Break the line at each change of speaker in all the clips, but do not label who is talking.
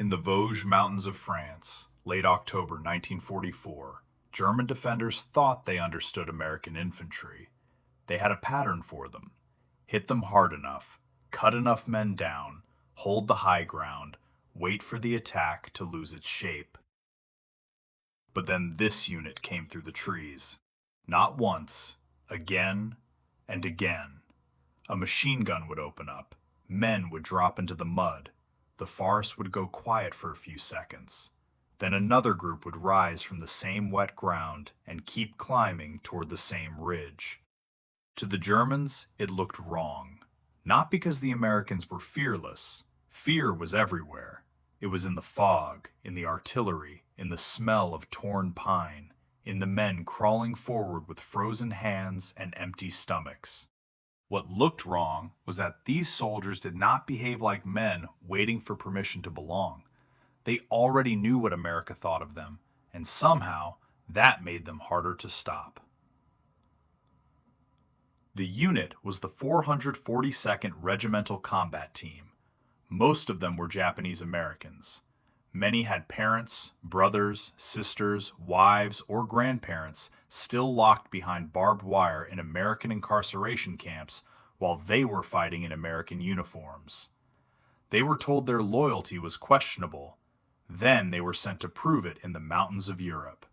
In the Vosges mountains of France, late October 1944, German defenders thought they understood American infantry. They had a pattern for them. Hit them hard enough, cut enough men down, hold the high ground, wait for the attack to lose its shape. But then this unit came through the trees. Not once, again and again. A machine gun would open up. Men would drop into the mud. The farce would go quiet for a few seconds. Then another group would rise from the same wet ground and keep climbing toward the same ridge. To the Germans, it looked wrong. Not because the Americans were fearless. Fear was everywhere. It was in the fog, in the artillery, in the smell of torn pine, in the men crawling forward with frozen hands and empty stomachs. What looked wrong was that these soldiers did not behave like men waiting for permission to belong. They already knew what America thought of them, and somehow that made them harder to stop. The unit was the 442nd Regimental Combat Team. Most of them were Japanese Americans. Many had parents, brothers, sisters, wives, or grandparents still locked behind barbed wire in American incarceration camps while they were fighting in American uniforms. They were told their loyalty was questionable. Then they were sent to prove it in the mountains of Europe.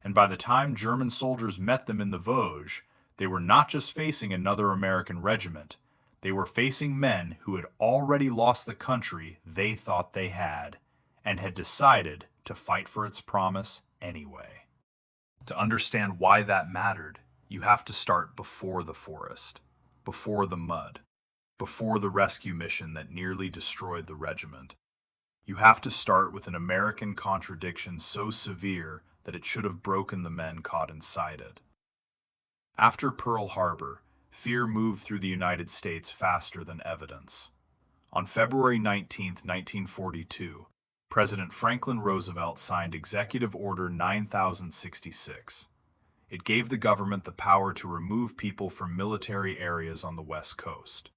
And by the time German soldiers met them in the Vosges, they were not just facing another American regiment. They were facing men who had already lost the country they thought they had, and had decided to fight for its promise anyway. To understand why that mattered, you have to start before the forest, before the mud, before the rescue mission that nearly destroyed the regiment. You have to start with an American contradiction so severe that it should have broken the men caught inside it. After Pearl Harbor, fear moved through the United States faster than evidence. On February 19, 1942, President Franklin Roosevelt signed Executive Order 9066. It gave the government the power to remove people from military areas on the West Coast.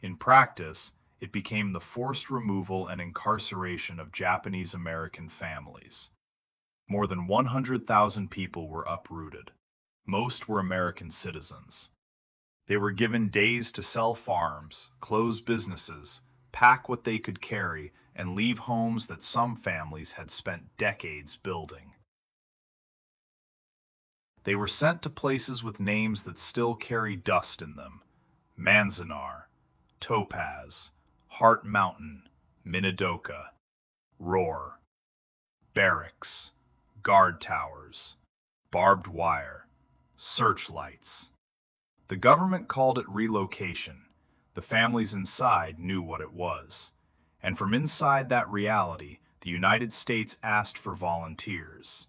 In practice, it became the forced removal and incarceration of Japanese American families. More than 100,000 people were uprooted. Most were American citizens. They were given days to sell farms, close businesses, pack what they could carry, and leave homes that some families had spent decades building. They were sent to places with names that still carry dust in them: Manzanar, Topaz, Heart Mountain, Minidoka, Roar, Barracks, Guard Towers, Barbed Wire, Searchlights. The government called it relocation. The families inside knew what it was. And from inside that reality, the United States asked for volunteers.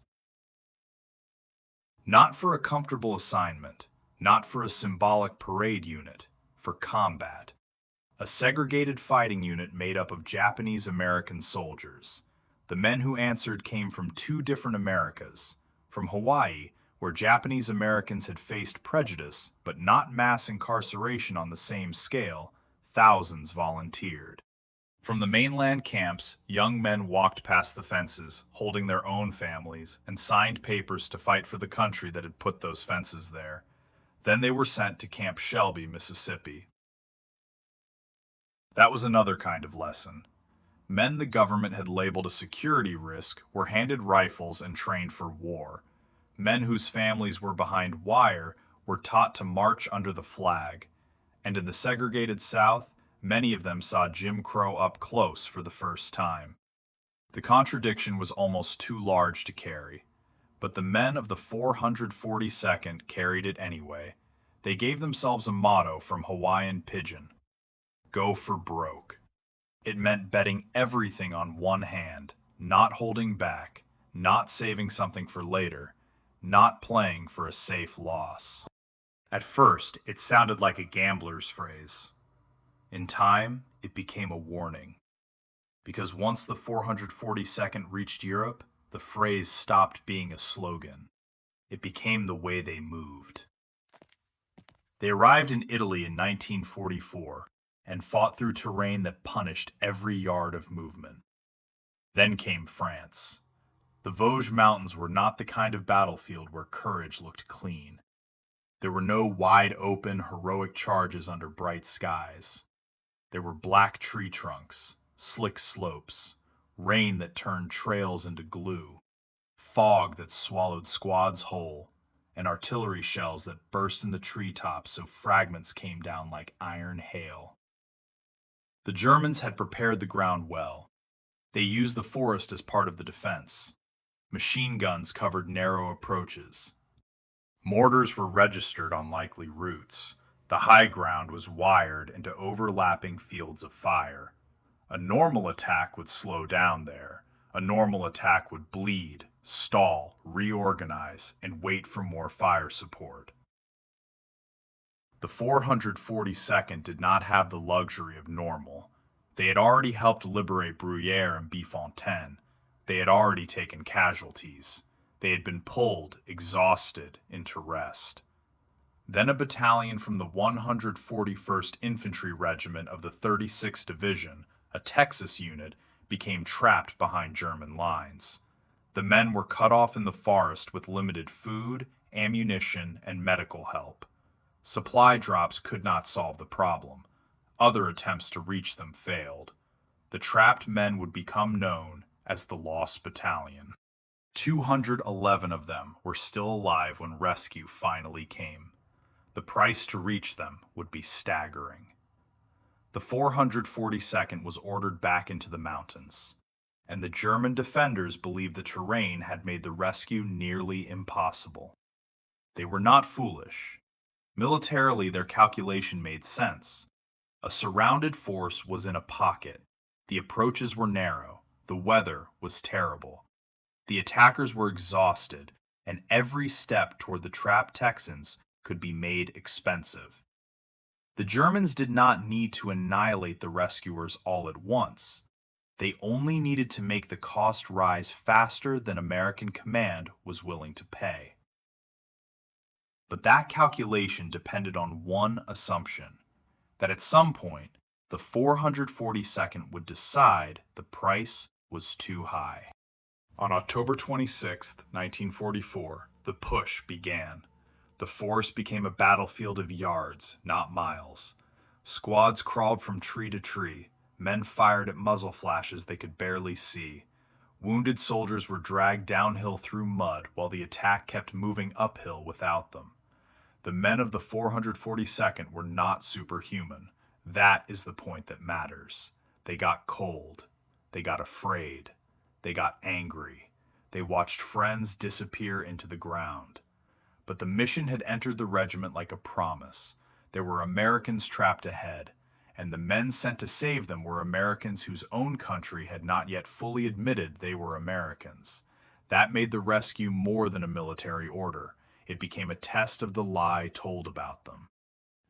Not for a comfortable assignment, not for a symbolic parade unit, for combat. A segregated fighting unit made up of Japanese American soldiers. The men who answered came from two different Americas. From Hawaii, where Japanese Americans had faced prejudice, but not mass incarceration on the same scale, thousands volunteered. From the mainland camps, young men walked past the fences, holding their own families, and signed papers to fight for the country that had put those fences there. Then they were sent to Camp Shelby, Mississippi. That was another kind of lesson. Men the government had labeled a security risk were handed rifles and trained for war. Men whose families were behind wire were taught to march under the flag. And in the segregated South, many of them saw Jim Crow up close for the first time. The contradiction was almost too large to carry. But the men of the 442nd carried it anyway. They gave themselves a motto from Hawaiian Pidgin: "Go for broke." It meant betting everything on one hand, not holding back, not saving something for later, not playing for a safe loss. At first, it sounded like a gambler's phrase. In time, it became a warning. Because once the 442nd reached Europe, the phrase stopped being a slogan. It became the way they moved. They arrived in Italy in 1944 and fought through terrain that punished every yard of movement. Then came France. The Vosges Mountains were not the kind of battlefield where courage looked clean. There were no wide-open, heroic charges under bright skies. There were black tree trunks, slick slopes, rain that turned trails into glue, fog that swallowed squads whole, and artillery shells that burst in the treetops so fragments came down like iron hail. The Germans had prepared the ground well. They used the forest as part of the defense. Machine guns covered narrow approaches. Mortars were registered on likely routes. The high ground was wired into overlapping fields of fire. A normal attack would slow down there. A normal attack would bleed, stall, reorganize, and wait for more fire support. The 442nd did not have the luxury of normal. They had already helped liberate Bruyères and Biffontaine. They had already taken casualties. They had been pulled, exhausted, into rest. Then a battalion from the 141st Infantry Regiment of the 36th Division, a Texas unit, became trapped behind German lines. The men were cut off in the forest with limited food, ammunition, and medical help. Supply drops could not solve the problem. Other attempts to reach them failed. The trapped men would become known as the Lost Battalion. 211 of them were still alive when rescue finally came. The price to reach them would be staggering. The 442nd was ordered back into the mountains, and the German defenders believed the terrain had made the rescue nearly impossible. They were not foolish. Militarily, their calculation made sense. A surrounded force was in a pocket. The approaches were narrow. The weather was terrible. The attackers were exhausted, and every step toward the trapped Texans could be made expensive. The Germans did not need to annihilate the rescuers all at once. They only needed to make the cost rise faster than American command was willing to pay. But that calculation depended on one assumption, that at some point, the 442nd would decide the price was too high. On October 26, 1944, the push began. The forest became a battlefield of yards, not miles. Squads crawled from tree to tree. Men fired at muzzle flashes they could barely see. Wounded soldiers were dragged downhill through mud while the attack kept moving uphill without them. The men of the 442nd were not superhuman. That is the point that matters. They got cold. They got afraid. They got angry. They watched friends disappear into the ground. But the mission had entered the regiment like a promise. There were Americans trapped ahead, and the men sent to save them were Americans whose own country had not yet fully admitted they were Americans. That made the rescue more than a military order. It became a test of the lie told about them.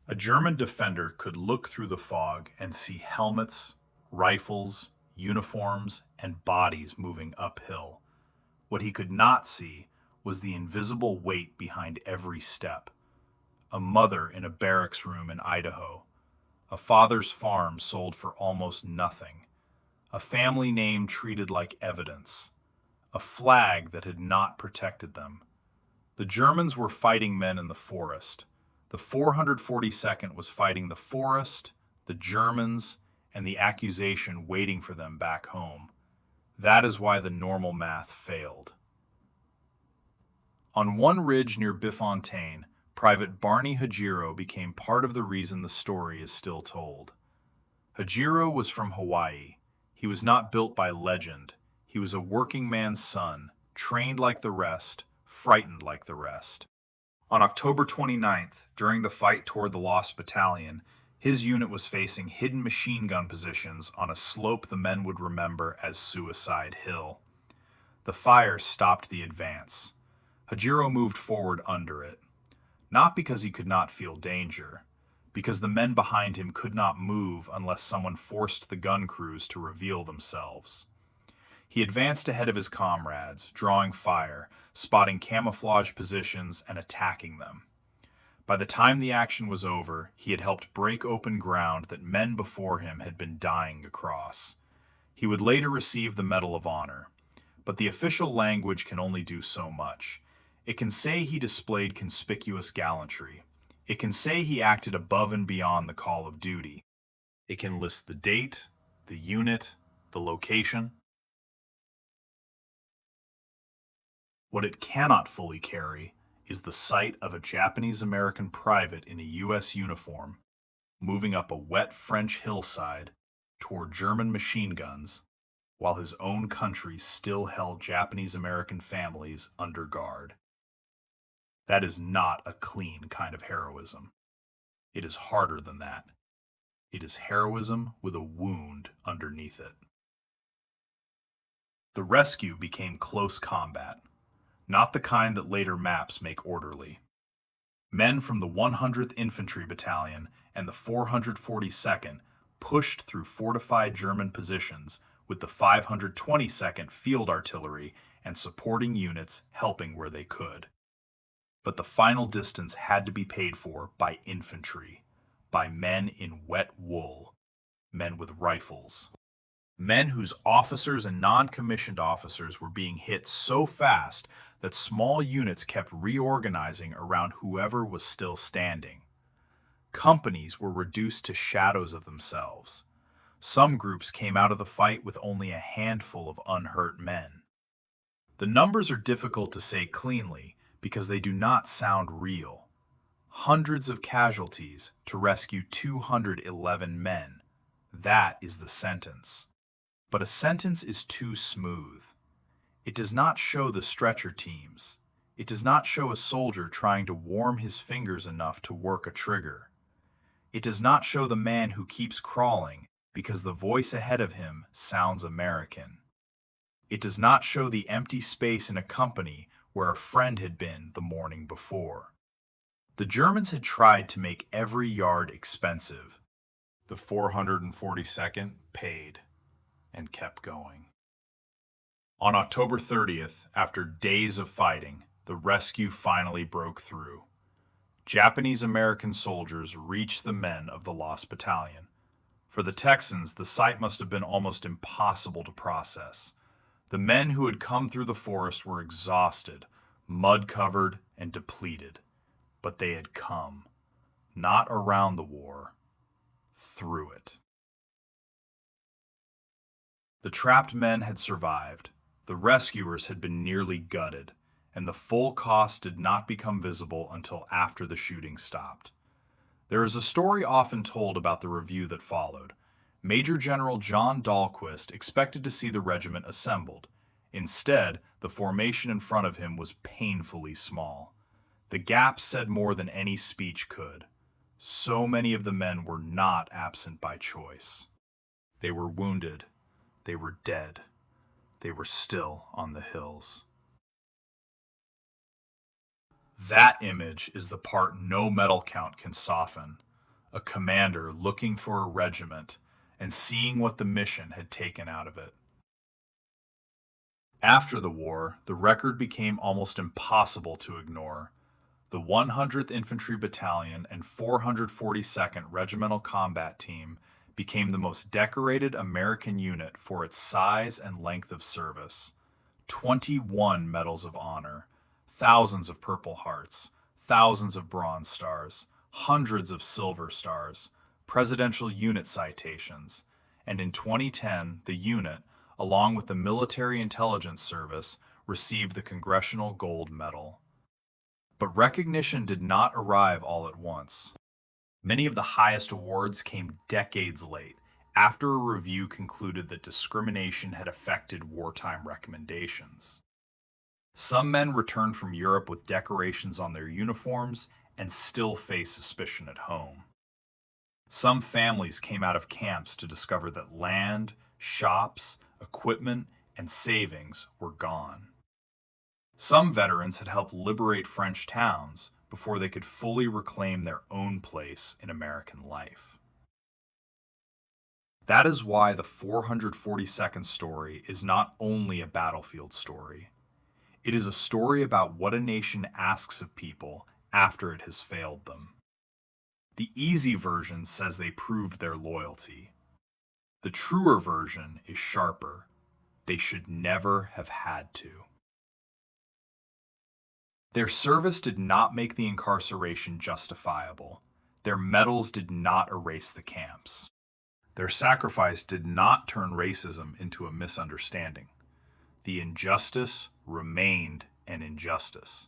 A German defender could look through the fog and see helmets, rifles, uniforms, and bodies moving uphill. What he could not see was the invisible weight behind every step. A mother in a barracks room in Idaho. A father's farm sold for almost nothing. A family name treated like evidence. A flag that had not protected them. The Germans were fighting men in the forest. The 442nd was fighting the forest, the Germans, and the accusation waiting for them back home. That is why the normal math failed. On one ridge near Biffontaine, Private Barney Hajiro became part of the reason the story is still told. Hajiro was from Hawaii. He was not built by legend. He was a working man's son, trained like the rest, frightened like the rest. On October 29th, during the fight toward the Lost Battalion, his unit was facing hidden machine gun positions on a slope the men would remember as Suicide Hill. The fire stopped the advance. Hajiro moved forward under it. Not because he could not feel danger, because the men behind him could not move unless someone forced the gun crews to reveal themselves. He advanced ahead of his comrades, drawing fire, spotting camouflage positions, and attacking them. By the time the action was over, he had helped break open ground that men before him had been dying to cross. He would later receive the Medal of Honor, but the official language can only do so much. It can say he displayed conspicuous gallantry. It can say he acted above and beyond the call of duty. It can list the date, the unit, the location. What it cannot fully carry is the sight of a Japanese-American private in a U.S. uniform moving up a wet French hillside toward German machine guns while his own country still held Japanese-American families under guard. That is not a clean kind of heroism. It is harder than that. It is heroism with a wound underneath it. The rescue became close combat, not the kind that later maps make orderly. Men from the 100th Infantry Battalion and the 442nd pushed through fortified German positions with the 522nd Field Artillery and supporting units helping where they could. But the final distance had to be paid for by infantry, by men in wet wool, men with rifles, men whose officers and non-commissioned officers were being hit so fast that small units kept reorganizing around whoever was still standing. Companies were reduced to shadows of themselves. Some groups came out of the fight with only a handful of unhurt men. The numbers are difficult to say cleanly because they do not sound real. Hundreds of casualties to rescue 211 men. That is the sentence. But a sentence is too smooth. It does not show the stretcher teams. It does not show a soldier trying to warm his fingers enough to work a trigger. It does not show the man who keeps crawling because the voice ahead of him sounds American. It does not show the empty space in a company where a friend had been the morning before. The Germans had tried to make every yard expensive. The 442nd paid and kept going. On October 30th, after days of fighting, the rescue finally broke through. Japanese-American soldiers reached the men of the Lost Battalion. For the Texans, the sight must have been almost impossible to process. The men who had come through the forest were exhausted, mud-covered, and depleted. But they had come, not around the war, through it. The trapped men had survived, the rescuers had been nearly gutted, and the full cost did not become visible until after the shooting stopped. There is a story often told about the review that followed. Major General John Dahlquist expected to see the regiment assembled. Instead, the formation in front of him was painfully small. The gap said more than any speech could. So many of the men were not absent by choice. They were wounded. They were dead. They were still on the hills. That image is the part no medal count can soften. A commander looking for a regiment and seeing what the mission had taken out of it. After the war, the record became almost impossible to ignore. The 100th Infantry Battalion and 442nd Regimental Combat Team became the most decorated American unit for its size and length of service. 21 Medals of Honor, thousands of Purple Hearts, thousands of Bronze Stars, hundreds of Silver Stars, presidential unit citations, and in 2010, the unit, along with the Military Intelligence Service, received the Congressional Gold Medal. But recognition did not arrive all at once. Many of the highest awards came decades late, after a review concluded that discrimination had affected wartime recommendations. Some men returned from Europe with decorations on their uniforms and still face suspicion at home. Some families came out of camps to discover that land, shops, equipment, and savings were gone. Some veterans had helped liberate French towns before they could fully reclaim their own place in American life. That is why the 442nd story is not only a battlefield story. It is a story about what a nation asks of people after it has failed them. The easy version says they proved their loyalty. The truer version is sharper. They should never have had to. Their service did not make the incarceration justifiable. Their medals did not erase the camps. Their sacrifice did not turn racism into a misunderstanding. The injustice remained an injustice.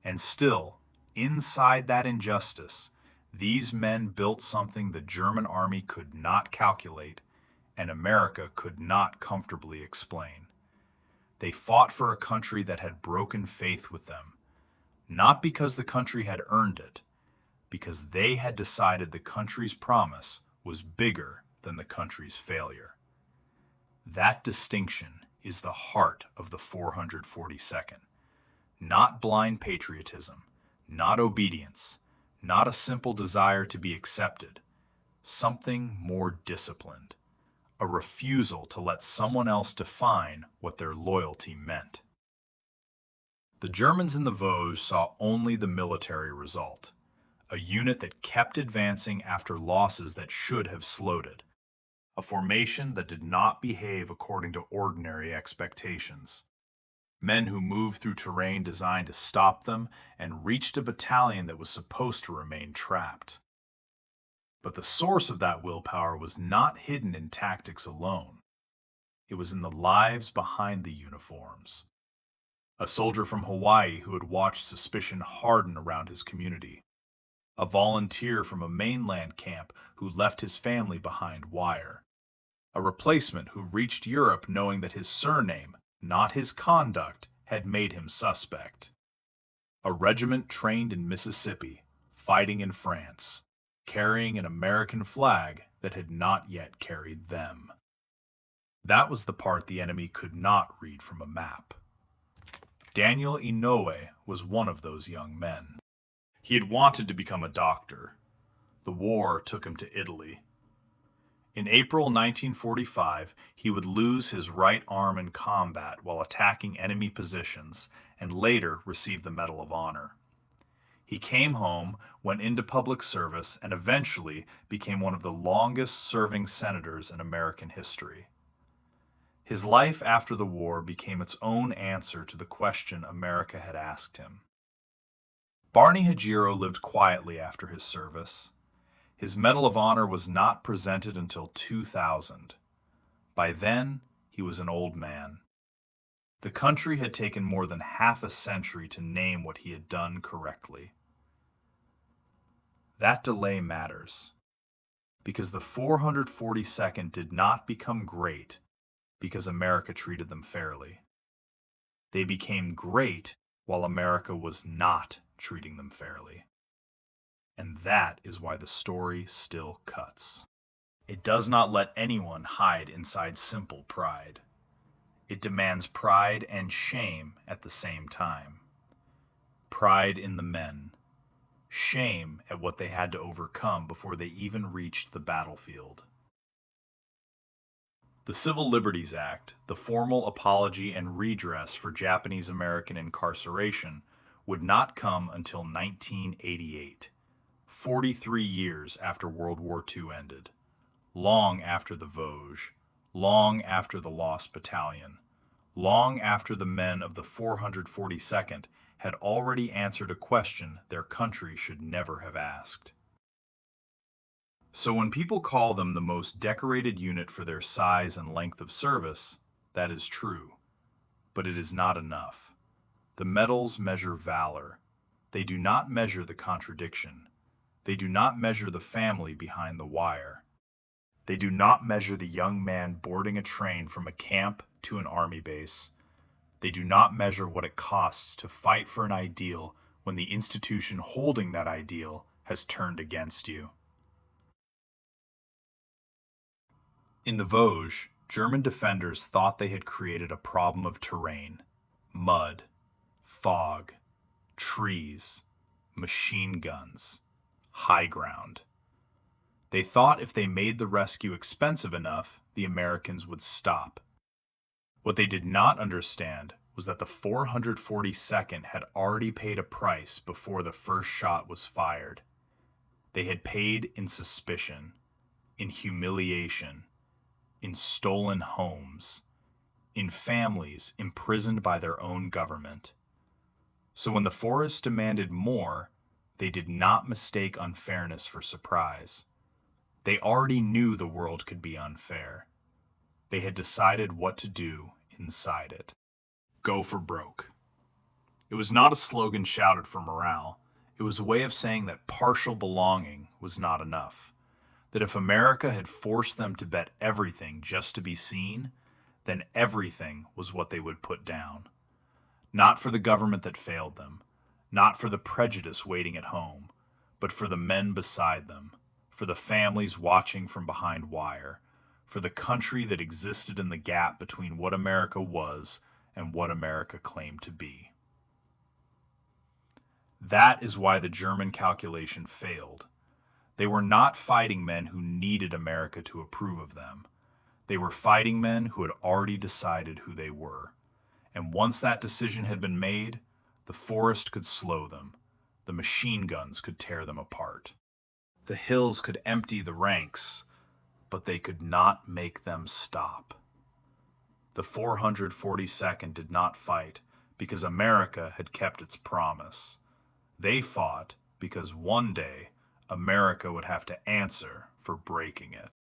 And still, inside that injustice, these men built something the German army could not calculate and America could not comfortably explain. They fought for a country that had broken faith with them, not because the country had earned it, because they had decided the country's promise was bigger than the country's failure. That distinction is the heart of the 442nd. Not blind patriotism, not obedience, not a simple desire to be accepted, something more disciplined, a refusal to let someone else define what their loyalty meant. The Germans in the Vosges saw only the military result, a unit that kept advancing after losses that should have slowed it, a formation that did not behave according to ordinary expectations. Men who moved through terrain designed to stop them and reached a battalion that was supposed to remain trapped. But the source of that willpower was not hidden in tactics alone. It was in the lives behind the uniforms. A soldier from Hawaii who had watched suspicion harden around his community. A volunteer from a mainland camp who left his family behind wire. A replacement who reached Europe knowing that his surname, not his conduct, had made him suspect. A regiment trained in Mississippi, fighting in France, carrying an American flag that had not yet carried them. That was the part the enemy could not read from a map. Daniel Inouye was one of those young men. He had wanted to become a doctor. The war took him to Italy. In April 1945, he would lose his right arm in combat while attacking enemy positions and later receive the Medal of Honor. He came home, went into public service, and eventually became one of the longest-serving senators in American history. His life after the war became its own answer to the question America had asked him. Barney Hajiro lived quietly after his service. His Medal of Honor was not presented until 2000. By then, he was an old man. The country had taken more than half a century to name what he had done correctly. That delay matters, because the 442nd did not become great because America treated them fairly. They became great while America was not treating them fairly. And that is why the story still cuts. It does not let anyone hide inside simple pride. It demands pride and shame at the same time. Pride in the men. Shame at what they had to overcome before they even reached the battlefield. The Civil Liberties Act, the formal apology and redress for Japanese American incarceration, would not come until 1988. 43 years after World War II ended, long after the Vosges, long after the Lost Battalion, long after the men of the 442nd had already answered a question their country should never have asked. So when people call them the most decorated unit for their size and length of service, that is true, but it is not enough. The medals measure valor. They do not measure the contradiction. They do not measure the family behind the wire. They do not measure the young man boarding a train from a camp to an army base. They do not measure what it costs to fight for an ideal when the institution holding that ideal has turned against you. In the Vosges, German defenders thought they had created a problem of terrain, mud, fog, trees, machine guns, high ground. They thought if they made the rescue expensive enough, the Americans would stop. What they did not understand was that the 442nd had already paid a price before the first shot was fired. They had paid in suspicion, in humiliation, in stolen homes, in families imprisoned by their own government. So when the forest demanded more, they did not mistake unfairness for surprise. They already knew the world could be unfair. They had decided what to do inside it. Go for broke. It was not a slogan shouted for morale. It was a way of saying that partial belonging was not enough. That if America had forced them to bet everything just to be seen, then everything was what they would put down. Not for the government that failed them, not for the prejudice waiting at home, but for the men beside them, for the families watching from behind wire, for the country that existed in the gap between what America was and what America claimed to be. That is why the German calculation failed. They were not fighting men who needed America to approve of them. They were fighting men who had already decided who they were. And once that decision had been made, the forest could slow them. The machine guns could tear them apart. The hills could empty the ranks, but they could not make them stop. The 442nd did not fight because America had kept its promise. They fought because one day America would have to answer for breaking it.